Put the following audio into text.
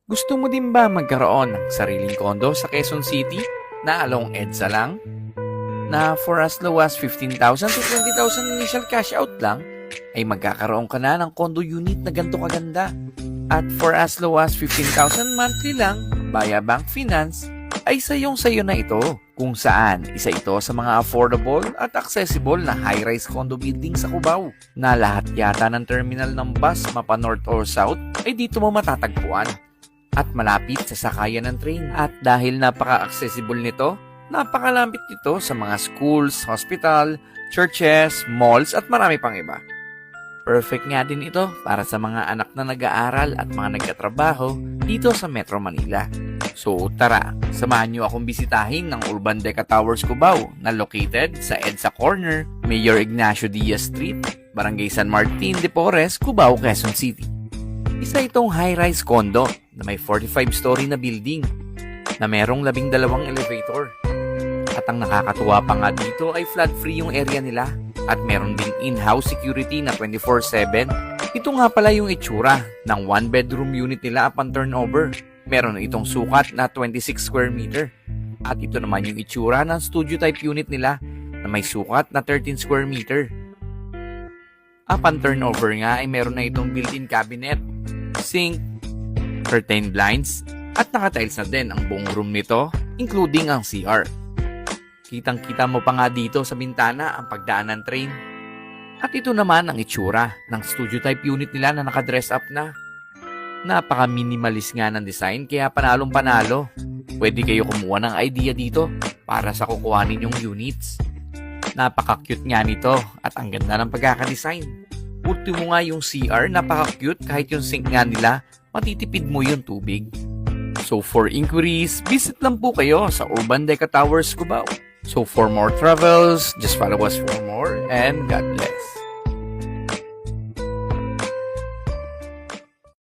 Gusto mo din ba magkaroon ng sariling kondo sa Quezon City na along EDSA lang? Na for as low as 15,000 to 20,000 initial cash out lang, ay magkakaroon ka na ng condo unit na ganito kaganda. At for as low as 15,000 monthly lang, via bank finance, ay sayo na ito. Kung saan, isa ito sa mga affordable at accessible na high-rise condo building sa Cubao, na lahat yata ng terminal ng bus mapa north or south ay dito mo matatagpuan. At malapit sa sakayan ng train. At dahil napaka-accessible nito, napakalapit nito sa mga schools, hospital, churches, malls at marami pang iba. Perfect nga din ito para sa mga anak na nag-aaral at mga nagkatrabaho dito sa Metro Manila. So tara, samahan niyo akong bisitahin ng Urban Deca Towers Cubao na located sa EDSA Corner, Mayor Ignacio Diaz Street, Barangay San Martin de Porres, Cubao, Quezon City. Isa itong high-rise condo na may 45-story na building na merong 12 elevator. At ang nakakatuwa pa nga dito ay flood-free yung area nila at meron ding in-house security na 24/7. Ito nga pala yung itsura ng one-bedroom unit nila upon turnover. Meron itong sukat na 26 square meter. At ito naman yung itsura ng studio-type unit nila na may sukat na 13 square meter. Upon turnover nga ay meron na itong built-in cabinet, sink, curtain blinds, at nakatiles na din ang buong room nito, including ang CR. Kitang-kita mo pa nga dito sa bintana ang pagdaan ng train. At ito naman ang itsura ng studio-type unit nila na nakadress up na. Napaka-minimalist nga ng design kaya panalong-panalo. Pwede kayo kumuha ng idea dito para sa kukuhanin yung units. Napaka-cute nga nito at ang ganda ng pagkakadesign. Ultimo nga yung CR, napaka-cute kahit yung sink nga nila, matitipid mo yung tubig. So for inquiries, visit lang po kayo sa Urban Deca Towers Cubao. So for more travels, just follow us for more and God bless.